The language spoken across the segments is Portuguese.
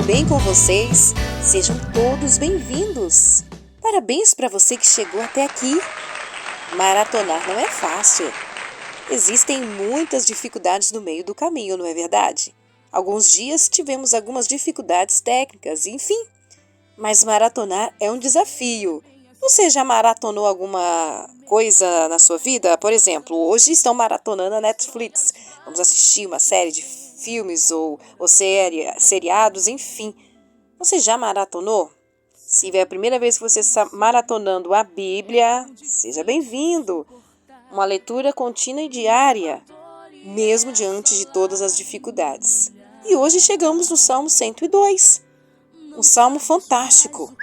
bem com vocês? Sejam todos bem-vindos! Parabéns para você que chegou até aqui! Maratonar não é fácil. Existem muitas dificuldades no meio do caminho, não é verdade? Alguns dias tivemos algumas dificuldades técnicas, enfim. Mas maratonar é um desafio. Você já maratonou alguma coisa na sua vida? Por exemplo, hoje estão maratonando a Netflix. Vamos assistir uma série de filmes ou seriados, enfim. Você já maratonou? Se é a primeira vez que você está maratonando a Bíblia, seja bem-vindo. Uma leitura contínua e diária, mesmo diante de todas as dificuldades. E hoje chegamos no Salmo 102. Um salmo fantástico.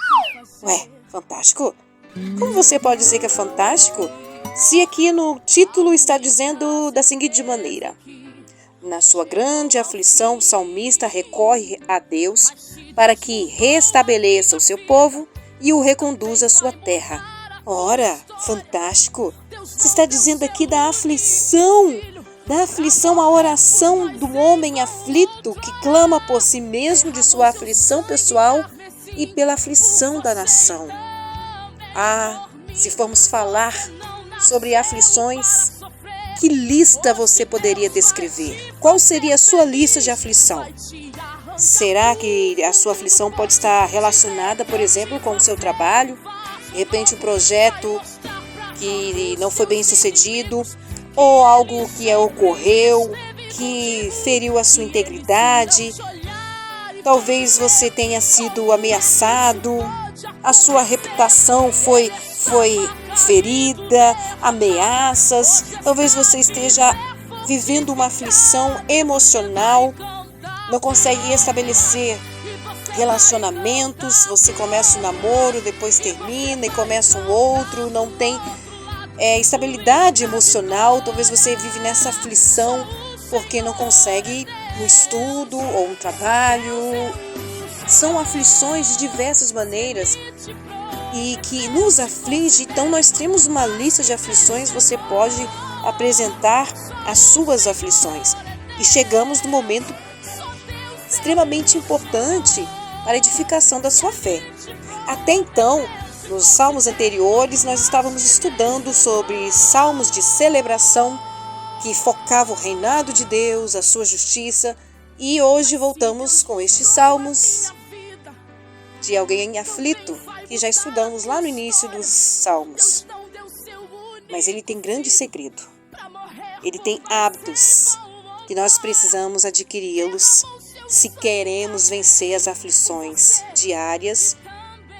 Ué, fantástico? Como você pode dizer que é fantástico se aqui no título está dizendo da seguinte maneira: na sua grande aflição, o salmista recorre a Deus para que restabeleça o seu povo e o reconduza à sua terra. Ora, fantástico! Se está dizendo aqui da aflição, a oração do homem aflito que clama por si mesmo de sua aflição pessoal e pela aflição da nação. Se formos falar sobre aflições, que lista você poderia descrever? Qual seria a sua lista de aflição? Será que a sua aflição pode estar relacionada, por exemplo, com o seu trabalho? De repente, um projeto que não foi bem sucedido, ou algo que ocorreu, que feriu a sua integridade. Talvez você tenha sido ameaçado, a sua reputação foi ferida, ameaças. Talvez você esteja vivendo uma aflição emocional, não consegue estabelecer relacionamentos. Você começa um namoro, depois termina e começa um outro, não tem estabilidade emocional. Talvez você vive nessa aflição porque não consegue um estudo ou um trabalho. São aflições de diversas maneiras e que nos aflige. Então nós temos uma lista de aflições. Você pode apresentar as suas aflições. E chegamos no momento extremamente importante para a edificação da sua fé. Até então, nos salmos anteriores, nós estávamos estudando sobre salmos de celebração que focavam o reinado de Deus, a sua justiça, e hoje voltamos com estes salmos de alguém aflito, que já estudamos lá no início dos salmos. Mas ele tem grande segredo. Ele tem hábitos que nós precisamos adquiri-los se queremos vencer as aflições diárias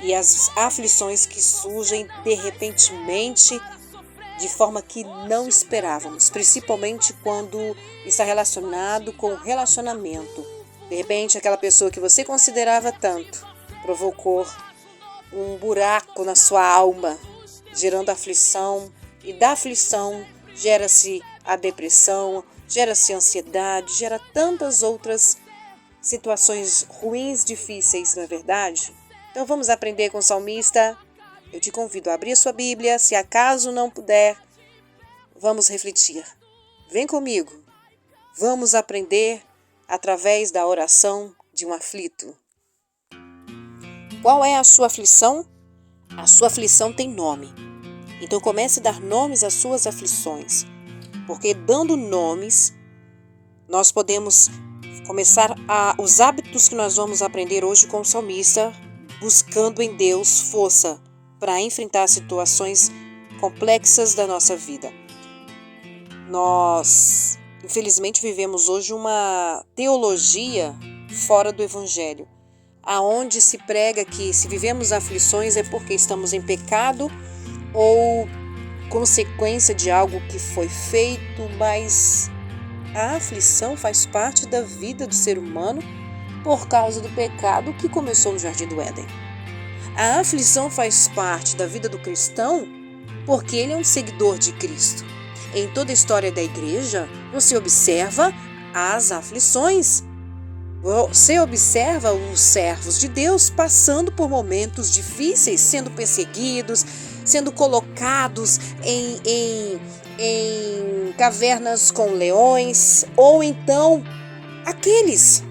e as aflições que surgem de repentemente, de forma que não esperávamos, principalmente quando está relacionado com o relacionamento. De repente, aquela pessoa que você considerava tanto provocou um buraco na sua alma, gerando aflição, e da aflição gera-se a depressão, gera-se a ansiedade, gera tantas outras situações ruins, difíceis, não é verdade? Então vamos aprender com o salmista. Eu te convido a abrir a sua Bíblia, se acaso não puder, vamos refletir. Vem comigo, vamos aprender através da oração de um aflito. Qual é a sua aflição? A sua aflição tem nome. Então comece a dar nomes às suas aflições, porque dando nomes, nós podemos começar os hábitos que nós vamos aprender hoje com o salmista, buscando em Deus força para enfrentar situações complexas da nossa vida. Nós, infelizmente, vivemos hoje uma teologia fora do Evangelho, aonde se prega que se vivemos aflições é porque estamos em pecado ou consequência de algo que foi feito, mas a aflição faz parte da vida do ser humano por causa do pecado que começou no Jardim do Éden. A aflição faz parte da vida do cristão porque ele é um seguidor de Cristo. Em toda a história da igreja, você observa as aflições. Você observa os servos de Deus passando por momentos difíceis, sendo perseguidos, sendo colocados em cavernas com leões, ou então aqueles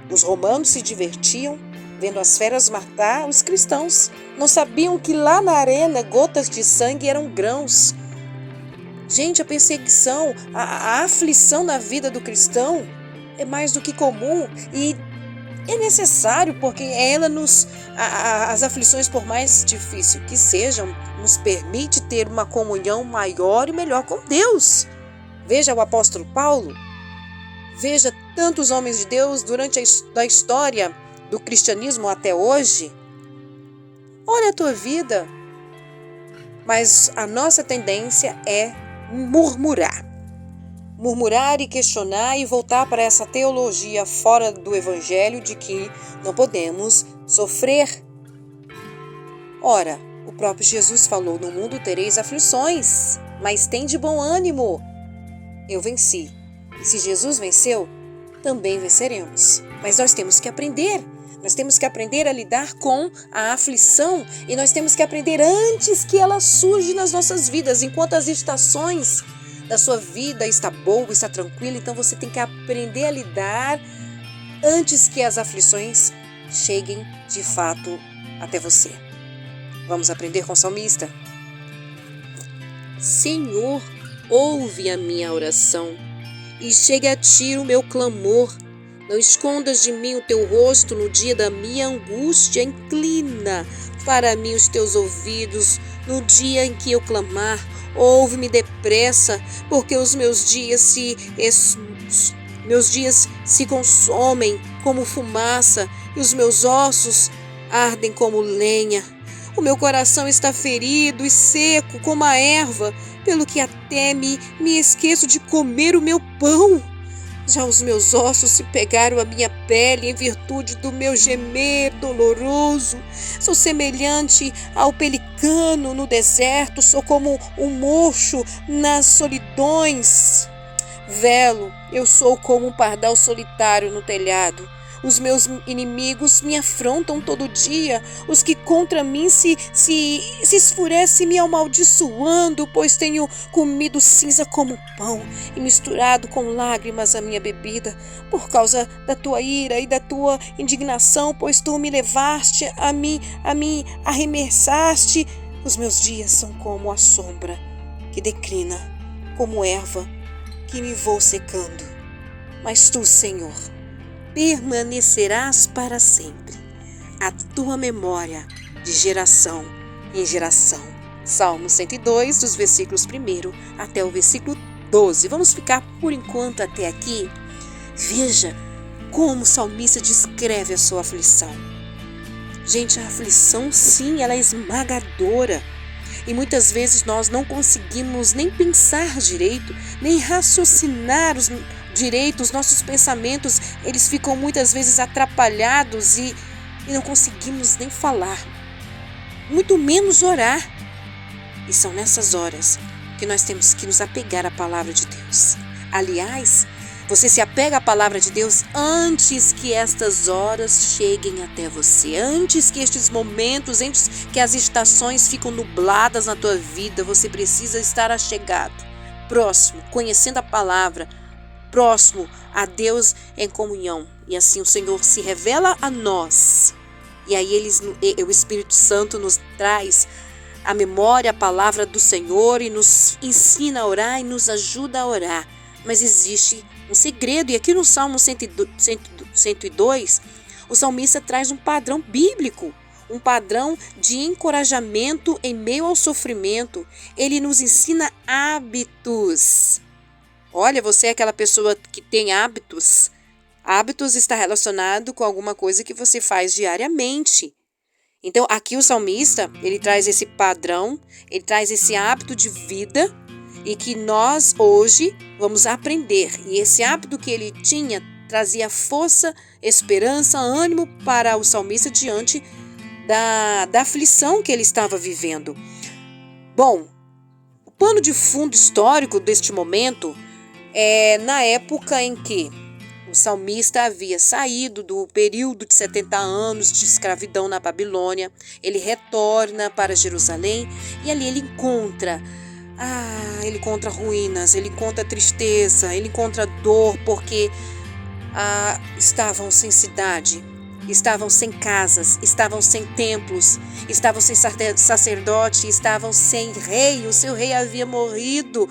Os romanos se divertiam vendo as feras matar os cristãos. Não sabiam que lá na arena gotas de sangue eram grãos. Gente, a perseguição, a aflição na vida do cristão é mais do que comum e é necessário, porque as aflições, por mais difíceis que sejam, nos permite ter uma comunhão maior e melhor com Deus. Veja o apóstolo Paulo, veja tantos homens de Deus durante a história do cristianismo até hoje. Olha a tua vida, mas a nossa tendência é murmurar e questionar e voltar para essa teologia fora do evangelho de que não podemos sofrer. Ora, o próprio Jesus falou: no mundo tereis aflições, mas tende bom ânimo. Eu venci. E se Jesus venceu, também venceremos. Mas nós temos que aprender. Nós temos que aprender a lidar com a aflição e nós temos que aprender antes que ela surja nas nossas vidas, enquanto as estações da sua vida está boa, está tranquila, então você tem que aprender a lidar antes que as aflições cheguem de fato até você. Vamos aprender com o salmista? Senhor, ouve a minha oração e chegue a ti o meu clamor. Não escondas de mim o teu rosto no dia da minha angústia. Inclina para mim os teus ouvidos no dia em que eu clamar. Ouve-me depressa, porque os meus dias se consomem como fumaça e os meus ossos ardem como lenha. O meu coração está ferido e seco como a erva, pelo que até me esqueço de comer o meu pão. Já os meus ossos se pegaram à minha pele em virtude do meu gemer doloroso. Sou semelhante ao pelicano no deserto, sou como um mocho nas solidões. Velo, eu sou como um pardal solitário no telhado. Os meus inimigos me afrontam todo dia. Os que contra mim se esfurecem me amaldiçoando, pois tenho comido cinza como pão e misturado com lágrimas a minha bebida, por causa da tua ira e da tua indignação, pois tu me levaste a me arremessaste. Os meus dias são como a sombra que declina, como erva que me vou secando. Mas tu, Senhor, permanecerás para sempre, a tua memória de geração em geração. Salmo 102, dos versículos 1 até o versículo 12. Vamos ficar por enquanto até aqui. Veja como o salmista descreve a sua aflição. Gente, a aflição, sim, ela é esmagadora. E muitas vezes nós não conseguimos nem pensar direito, nem raciocinar direito. Os nossos pensamentos, eles ficam muitas vezes atrapalhados e não conseguimos nem falar, muito menos orar. E são nessas horas que nós temos que nos apegar à palavra de Deus. Aliás, você se apega à palavra de Deus antes que estas horas cheguem até você, antes que estes momentos, antes que as estações ficam nubladas na tua vida. Você precisa estar achegado, próximo, conhecendo a palavra, próximo a Deus em comunhão. E assim o Senhor se revela a nós. E aí o Espírito Santo nos traz a memória, a palavra do Senhor e nos ensina a orar e nos ajuda a orar. Mas existe um segredo, e aqui no Salmo 102, o salmista traz um padrão bíblico, um padrão de encorajamento em meio ao sofrimento. Ele nos ensina hábitos. Olha, você é aquela pessoa que tem hábitos. Hábitos está relacionado com alguma coisa que você faz diariamente. Então, aqui o salmista, ele traz esse padrão, ele traz esse hábito de vida e que nós hoje vamos aprender. E esse hábito que ele tinha trazia força, esperança, ânimo para o salmista diante da aflição que ele estava vivendo. Bom, o pano de fundo histórico deste momento é na época em que o salmista havia saído do período de 70 anos de escravidão na Babilônia. Ele retorna para Jerusalém e ali ele encontra ruínas, ele encontra tristeza, ele encontra dor, porque estavam sem cidade, estavam sem casas, estavam sem templos, estavam sem sacerdote, estavam sem rei. O seu rei havia morrido.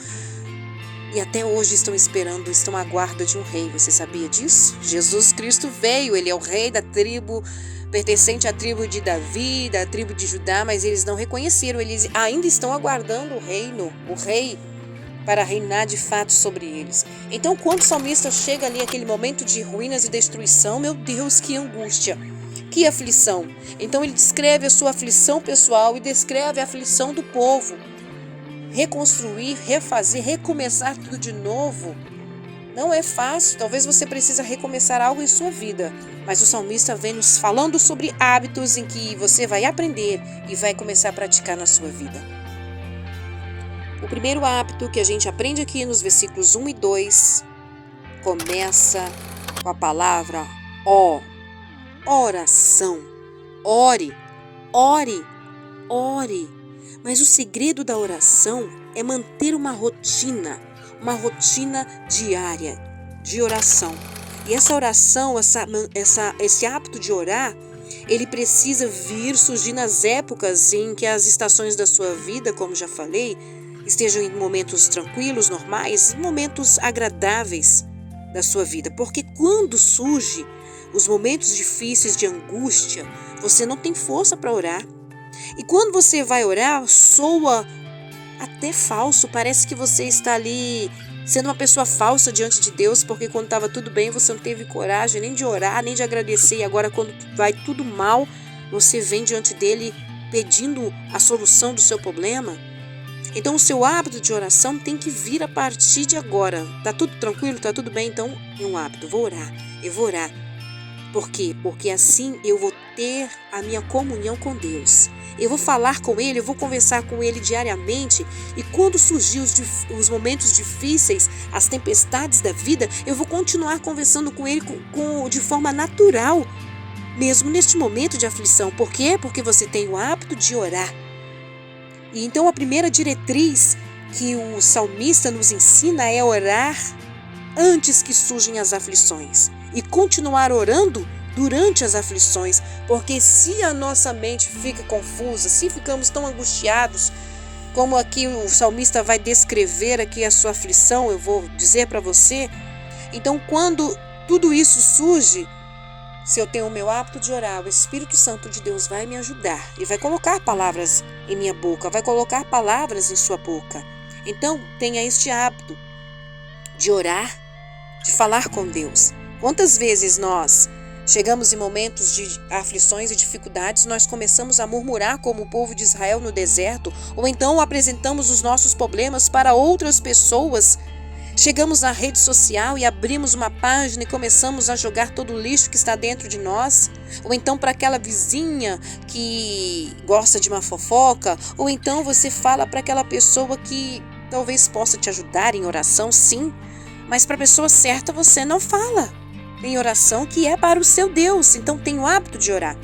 E até hoje estão esperando, estão à guarda de um rei. Você sabia disso? Jesus Cristo veio, ele é o rei da tribo, pertencente à tribo de Davi, da tribo de Judá, mas eles não reconheceram, eles ainda estão aguardando o rei, para reinar de fato sobre eles. Então, quando o salmista chega ali, aquele momento de ruínas e destruição, meu Deus, que angústia, que aflição. Então, ele descreve a sua aflição pessoal e descreve a aflição do povo. Reconstruir, refazer, recomeçar tudo de novo não é fácil. Talvez você precise recomeçar algo em sua vida, mas o salmista vem nos falando sobre hábitos em que você vai aprender e vai começar a praticar na sua vida. O primeiro hábito que a gente aprende aqui nos versículos 1 e 2 começa com a palavra oração. Ore, ore, ore. Mas o segredo da oração é manter uma rotina diária de oração. E essa oração, esse hábito de orar, ele precisa surgir nas épocas em que as estações da sua vida, como já falei, estejam em momentos tranquilos, normais, momentos agradáveis da sua vida. Porque quando surge os momentos difíceis de angústia, você não tem força para orar. E quando você vai orar, soa até falso, parece que você está ali sendo uma pessoa falsa diante de Deus, porque quando estava tudo bem, você não teve coragem nem de orar, nem de agradecer, e agora quando vai tudo mal, você vem diante dele pedindo a solução do seu problema. Então o seu hábito de oração tem que vir a partir de agora. Tá tudo tranquilo? Tá tudo bem? Então é um hábito, eu vou orar. Por quê? Porque assim eu vou ter a minha comunhão com Deus. Eu vou falar com Ele, eu vou conversar com Ele diariamente, e quando surgir os momentos difíceis, as tempestades da vida, eu vou continuar conversando com Ele de forma natural, mesmo neste momento de aflição. Por quê? Porque você tem o hábito de orar. E então a primeira diretriz que o salmista nos ensina é orar antes que surjam as aflições e continuar orando durante as aflições, porque se a nossa mente fica confusa, se ficamos tão angustiados, como aqui o salmista vai descrever aqui a sua aflição, eu vou dizer para você, então quando tudo isso surge, se eu tenho o meu hábito de orar, o Espírito Santo de Deus vai me ajudar e vai colocar palavras em minha boca, vai colocar palavras em sua boca. Então tenha este hábito de orar, de falar com Deus. Quantas vezes nós chegamos em momentos de aflições e dificuldades, nós começamos a murmurar como o povo de Israel no deserto, ou então apresentamos os nossos problemas para outras pessoas. Chegamos na rede social e abrimos uma página e começamos a jogar todo o lixo que está dentro de nós, ou então para aquela vizinha que gosta de uma fofoca, ou então você fala para aquela pessoa que talvez possa te ajudar em oração, sim, mas para a pessoa certa você não fala. Tem oração que é para o seu Deus, então tem o hábito de orar.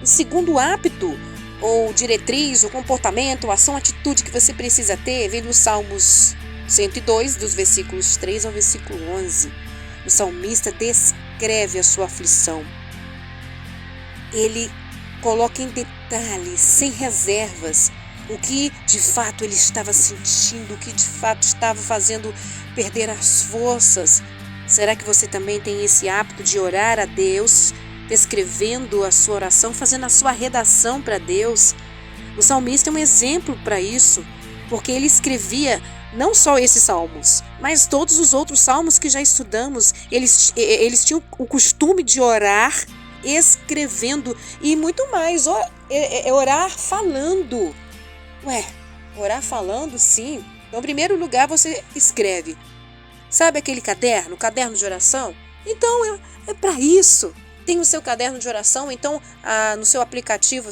O segundo hábito, ou diretriz, ou comportamento, ou ação, atitude que você precisa ter, vem dos Salmos 102, dos versículos 3 ao versículo 11. O salmista descreve a sua aflição. Ele coloca em detalhes, sem reservas, o que de fato ele estava sentindo, o que de fato estava fazendo perder as forças. Será que você também tem esse hábito de orar a Deus, descrevendo a sua oração, fazendo a sua redação para Deus? O salmista é um exemplo para isso, porque ele escrevia não só esses salmos, mas todos os outros salmos que já estudamos. Eles tinham o costume de orar escrevendo e muito mais, orar falando. Orar falando, sim. Então, em primeiro lugar, você escreve. Sabe aquele caderno de oração? Então, é para isso. Tem o seu caderno de oração, então, no seu aplicativo,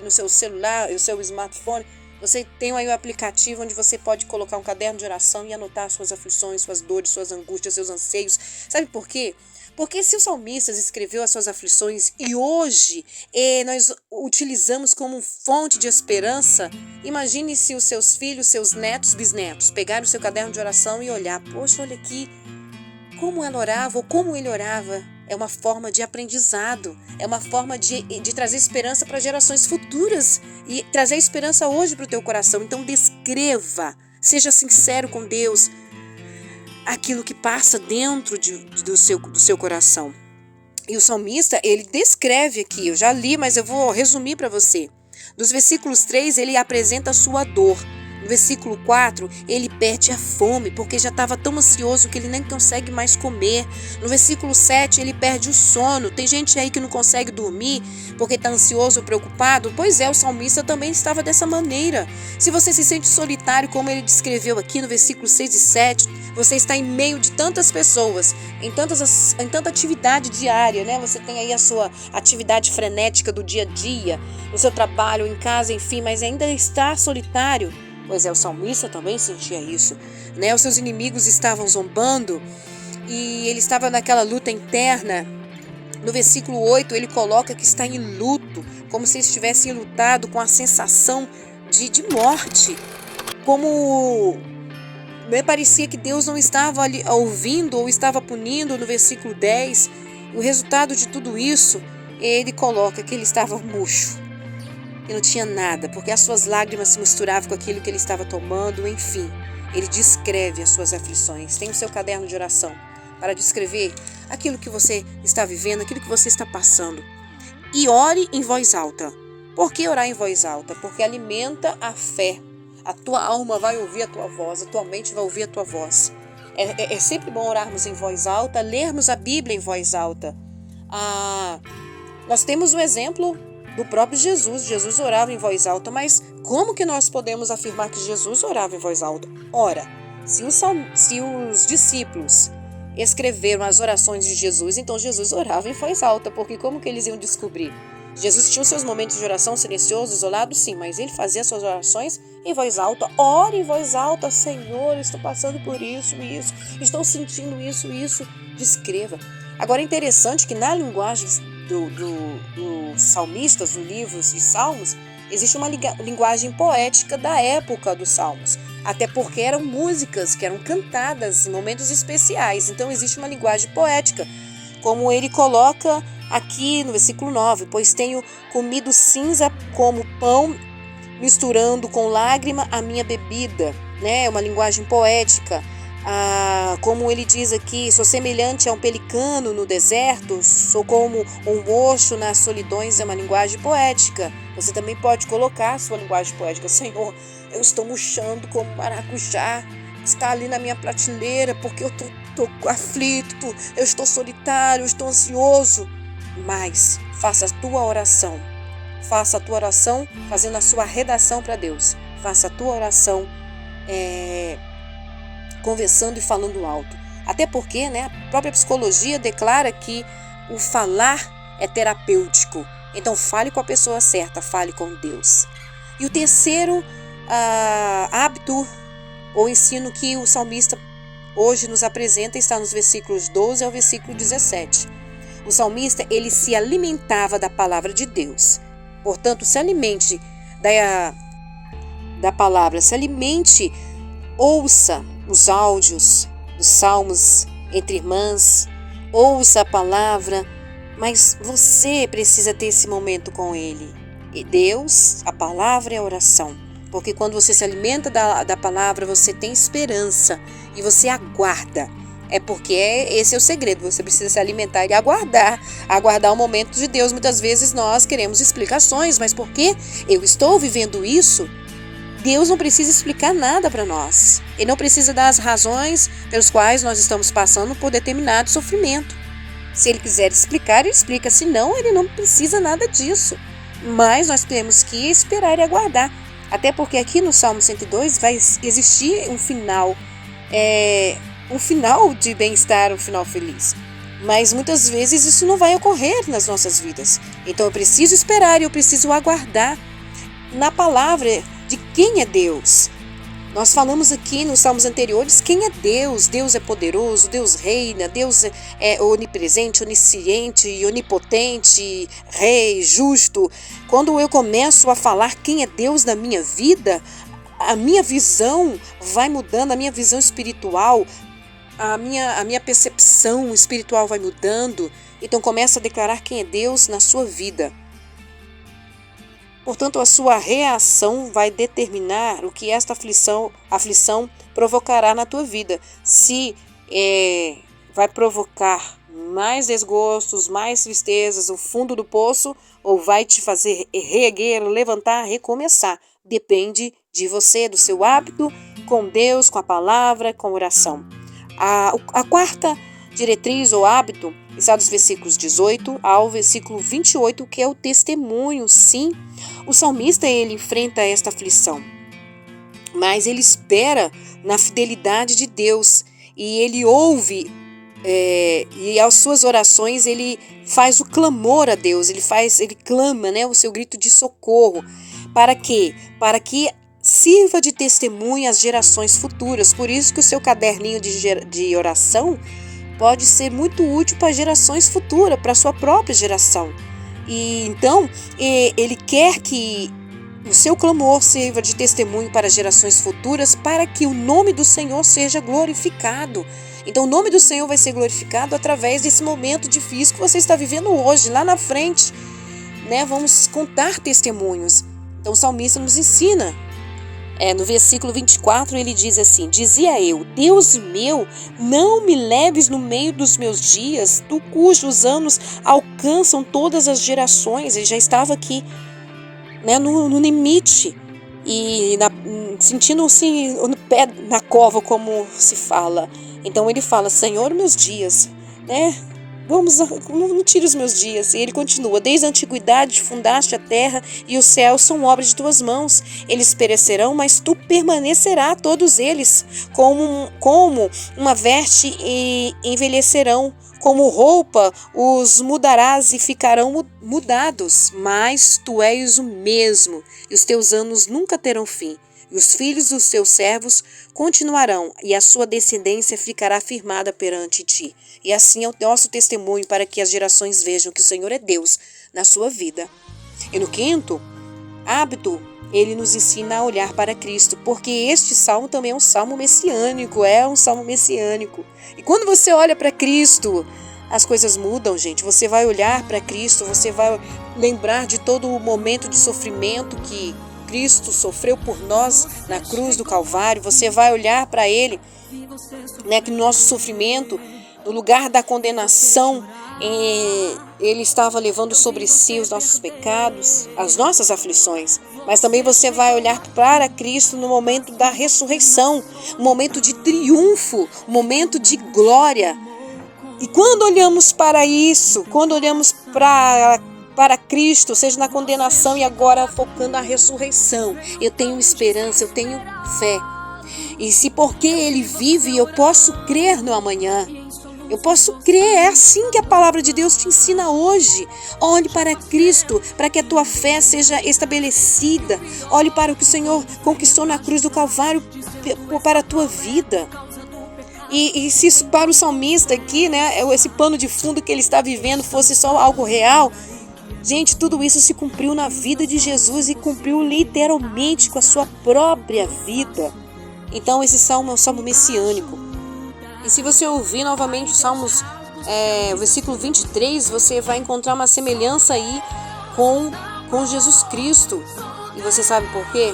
no seu celular, no seu smartphone, você tem aí o aplicativo onde você pode colocar um caderno de oração e anotar suas aflições, suas dores, suas angústias, seus anseios. Sabe por quê? Porque se o salmista escreveu as suas aflições e hoje nós utilizamos como fonte de esperança, imagine se os seus filhos, seus netos, bisnetos pegarem o seu caderno de oração e olhar, poxa, olha aqui, como ela orava ou como ele orava é uma forma de aprendizado, é uma forma de trazer esperança para gerações futuras e trazer esperança hoje para o teu coração. Então descreva, seja sincero com Deus, aquilo que passa dentro do seu coração. E o salmista, ele descreve aqui, eu já li, mas eu vou resumir para você. Nos versículos 3, ele apresenta a sua dor. No versículo 4, ele perde a fome, porque já estava tão ansioso que ele nem consegue mais comer. No versículo 7, ele perde o sono. Tem gente aí que não consegue dormir porque está ansioso ou preocupado. Pois é, o salmista também estava dessa maneira. Se você se sente solitário, como ele descreveu aqui no versículo 6 e 7, você está em meio de tantas pessoas, em tanta atividade diária, né? Você tem aí a sua atividade frenética do dia a dia, no seu trabalho, em casa, enfim, mas ainda está solitário. Pois é, o salmista também sentia isso, né? Os seus inimigos estavam zombando e ele estava naquela luta interna. No versículo 8, ele coloca que está em luto, como se estivesse lutado com a sensação de morte, como parecia que Deus não estava ali ouvindo ou estava punindo. No versículo 10, o resultado de tudo isso, ele coloca que ele estava murcho, que não tinha nada, porque as suas lágrimas se misturavam com aquilo que ele estava tomando, enfim. Ele descreve as suas aflições. Tem o seu caderno de oração para descrever aquilo que você está vivendo, aquilo que você está passando. E ore em voz alta. Por que orar em voz alta? Porque alimenta a fé. A tua alma vai ouvir a tua voz, a tua mente vai ouvir a tua voz. É sempre bom orarmos em voz alta, lermos a Bíblia em voz alta. Nós temos um exemplo do próprio Jesus. Jesus orava em voz alta, mas como que nós podemos afirmar que Jesus orava em voz alta? Ora, se os discípulos escreveram as orações de Jesus, então Jesus orava em voz alta, porque como que eles iam descobrir? Jesus tinha os seus momentos de oração silencioso, isolado, sim, mas ele fazia suas orações em voz alta. Ore em voz alta: Senhor, estou passando por isso, estou sentindo isso. Descreva. Agora é interessante que na linguagem dos salmistas, dos livros de Salmos, existe uma linguagem poética da época dos Salmos, até porque eram músicas que eram cantadas em momentos especiais, então existe uma linguagem poética, como ele coloca aqui no versículo 9: pois tenho comido cinza como pão, misturando com lágrima a minha bebida, né? É uma linguagem poética. Como ele diz aqui: sou semelhante a um pelicano no deserto, sou como um mocho nas solidões. É uma linguagem poética. Você também pode colocar a sua linguagem poética: Senhor, eu estou murchando como maracujá, está ali na minha prateleira, porque eu estou aflito, eu estou solitário, eu estou ansioso. Mas faça a tua oração fazendo a sua redação para Deus. Faça a tua oração conversando e falando alto. Até porque, né, a própria psicologia declara que o falar é terapêutico. Então fale com a pessoa certa, fale com Deus. E o terceiro hábito ou ensino que o salmista hoje nos apresenta está nos versículos 12 ao versículo 17. O salmista, ele se alimentava da palavra de Deus. Portanto, se alimente da palavra, ouça os áudios dos salmos entre irmãs, ouça a palavra, mas você precisa ter esse momento com Ele. E Deus, a palavra é a oração, porque quando você se alimenta da palavra, você tem esperança e você aguarda. É porque esse é o segredo, você precisa se alimentar e aguardar o momento de Deus. Muitas vezes nós queremos explicações, mas porque eu estou vivendo isso, Deus não precisa explicar nada para nós. Ele não precisa dar as razões pelas quais nós estamos passando por determinado sofrimento. Se Ele quiser explicar, Ele explica. Se não, Ele não precisa nada disso. Mas nós temos que esperar e aguardar. Até porque aqui no Salmo 102 vai existir um final de bem-estar, um final feliz. Mas muitas vezes isso não vai ocorrer nas nossas vidas. Então eu preciso esperar e eu preciso aguardar na palavra de quem é Deus. Nós falamos aqui nos salmos anteriores quem é Deus. Deus é poderoso, Deus reina, Deus é onipresente, onisciente, onipotente, rei, justo. Quando eu começo a falar quem é Deus na minha vida, a minha visão vai mudando, a minha visão espiritual, a minha percepção espiritual vai mudando. Então começa a declarar quem é Deus na sua vida. Portanto, a sua reação vai determinar o que esta aflição provocará na tua vida. Se vai provocar mais desgostos, mais tristezas, o fundo do poço, ou vai te fazer reerguer, levantar, recomeçar. Depende de você, do seu hábito com Deus, com a palavra, com a oração. A quarta diretriz ou hábito está dos versículos 18 ao versículo 28, que é o testemunho. Sim, o salmista ele enfrenta esta aflição, mas ele espera na fidelidade de Deus e ele ouve, e às suas orações ele faz o clamor a Deus, ele clama, o seu grito de socorro. Para quê? Para que sirva de testemunho às gerações futuras. Por isso que o seu caderninho de oração pode ser muito útil para gerações futuras, para a sua própria geração. E então, ele quer que o seu clamor sirva de testemunho para gerações futuras, para que o nome do Senhor seja glorificado. Então, o nome do Senhor vai ser glorificado através desse momento difícil que você está vivendo hoje. Lá na frente, vamos contar testemunhos. Então, o salmista nos ensina. No versículo 24 ele diz assim: dizia eu, Deus meu, não me leves no meio dos meus dias, tu cujos anos alcançam todas as gerações. Ele já estava aqui, no limite e sentindo-se no pé na cova, como se fala. Então ele fala: Senhor, meus dias, não tire os meus dias. E ele continua: desde a antiguidade fundaste a terra e os céus são obra de tuas mãos. Eles perecerão, mas tu permanecerá, todos eles. Como uma veste e envelhecerão, como roupa os mudarás e ficarão mudados. Mas tu és o mesmo, e os teus anos nunca terão fim. E os filhos dos teus servos continuarão, e a sua descendência ficará firmada perante ti. E assim é o nosso testemunho, para que as gerações vejam que o Senhor é Deus na sua vida. E no quinto hábito, ele nos ensina a olhar para Cristo, porque este salmo também é um salmo messiânico, E quando você olha para Cristo, as coisas mudam, gente. Você vai olhar para Cristo, você vai lembrar de todo o momento de sofrimento que Cristo sofreu por nós na cruz do Calvário. Você vai olhar para Ele, que no nosso sofrimento, no lugar da condenação, Ele estava levando sobre si os nossos pecados, as nossas aflições. Mas também você vai olhar para Cristo no momento da ressurreição, um momento de triunfo, um momento de glória. E quando olhamos para isso, quando olhamos para Cristo, seja na condenação e agora focando na ressurreição, eu tenho esperança, eu tenho fé. E se porque Ele vive, eu posso crer no amanhã. Eu posso crer, é assim que a palavra de Deus te ensina hoje. Olhe para Cristo, para que a tua fé seja estabelecida. Olhe para o que o Senhor conquistou na cruz do Calvário para a tua vida. E se isso para o salmista aqui, esse pano de fundo que ele está vivendo fosse só algo real, gente, tudo isso se cumpriu na vida de Jesus e cumpriu literalmente com a sua própria vida. Então esse salmo é um salmo messiânico. E se você ouvir novamente os salmos, o versículo 23, você vai encontrar uma semelhança aí com Jesus Cristo. E você sabe por quê?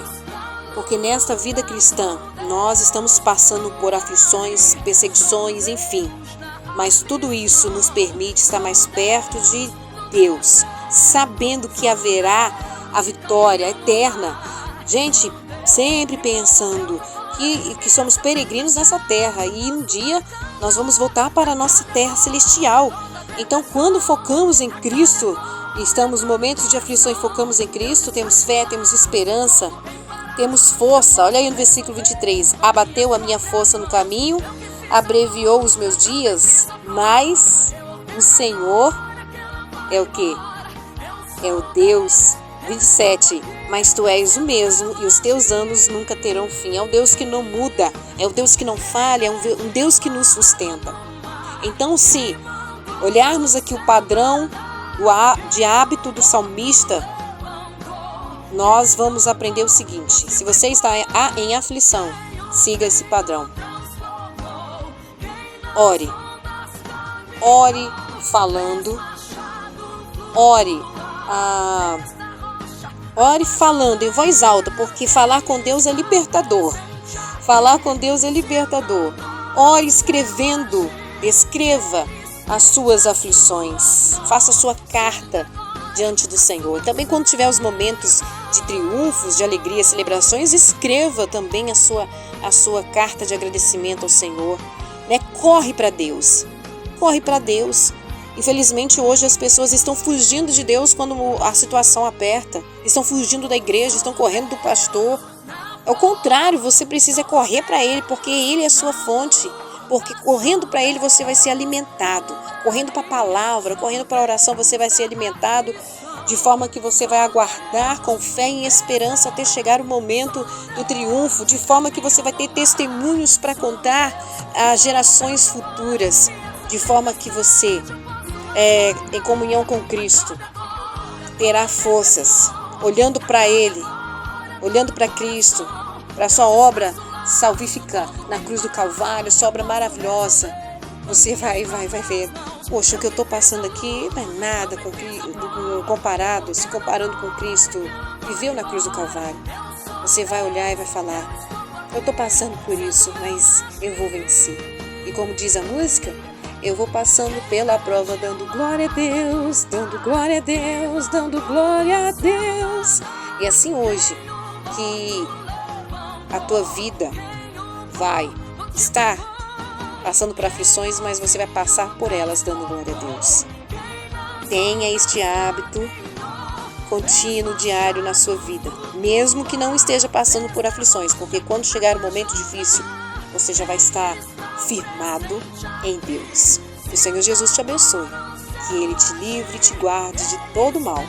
Porque nesta vida cristã, nós estamos passando por aflições, perseguições, enfim. Mas tudo isso nos permite estar mais perto de Deus, sabendo que haverá a vitória eterna. Gente, sempre pensando que somos peregrinos nessa terra e um dia nós vamos voltar para a nossa terra celestial. Então, quando focamos em Cristo, estamos em momentos de aflição e focamos em Cristo, temos fé, temos esperança, temos força. Olha aí no versículo 23. Abateu a minha força no caminho, abreviou os meus dias, mas o Senhor é o quê? É o Deus. 27. Mas tu és o mesmo e os teus anos nunca terão fim. É um Deus que não muda, é um Deus que não falha, é um Deus que nos sustenta. Então, se olharmos aqui o padrão de hábito do salmista, nós vamos aprender o seguinte: se você está em aflição, siga esse padrão. Ore. Ore falando. Ore falando em voz alta, porque falar com Deus é libertador. Falar com Deus é libertador. Ore escrevendo. Escreva as suas aflições. Faça a sua carta diante do Senhor. Também quando tiver os momentos de triunfos, de alegria, celebrações, escreva também a sua carta de agradecimento ao Senhor. Corre para Deus. Corre para Deus. Infelizmente hoje as pessoas estão fugindo de Deus quando a situação aperta. Estão fugindo da igreja, estão correndo do pastor. Ao contrário, você precisa correr para Ele, porque Ele é a sua fonte. Porque correndo para Ele você vai ser alimentado. Correndo para a palavra, correndo para a oração, você vai ser alimentado de forma que você vai aguardar com fé e esperança até chegar o momento do triunfo, de forma que você vai ter testemunhos para contar às gerações futuras, de forma que você, em comunhão com Cristo, terá forças, olhando para Ele, olhando para Cristo, para a sua obra salvífica na cruz do Calvário, sua obra maravilhosa. Você vai ver, poxa, o que eu estou passando aqui não é nada se comparando com Cristo, viveu na cruz do Calvário. Você vai olhar e vai falar, eu estou passando por isso, mas eu vou vencer. E como diz a música, eu vou passando pela prova, dando glória a Deus, dando glória a Deus, dando glória a Deus. E assim hoje, que a tua vida vai estar passando por aflições, mas você vai passar por elas dando glória a Deus. Tenha este hábito contínuo, diário na sua vida, mesmo que não esteja passando por aflições, porque quando chegar o momento difícil, você já vai estar firmado em Deus. Que o Senhor Jesus te abençoe, que Ele te livre e te guarde de todo mal,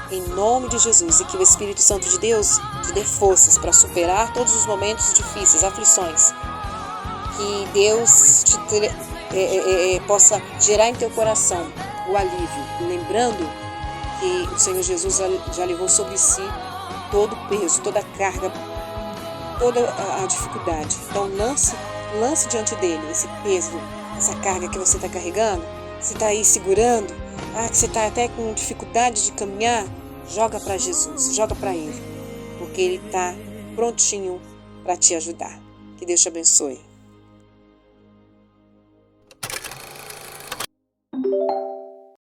em nome de Jesus, e que o Espírito Santo de Deus te dê forças para superar todos os momentos difíceis, aflições. Que Deus possa gerar em teu coração o alívio, lembrando que o Senhor Jesus já levou sobre si todo o peso, toda a carga, toda a dificuldade. Então lance diante dele esse peso, essa carga que você está carregando. Você está aí segurando, que você está até com dificuldade de caminhar, joga para Jesus, joga para Ele, porque Ele está prontinho para te ajudar. Que Deus te abençoe.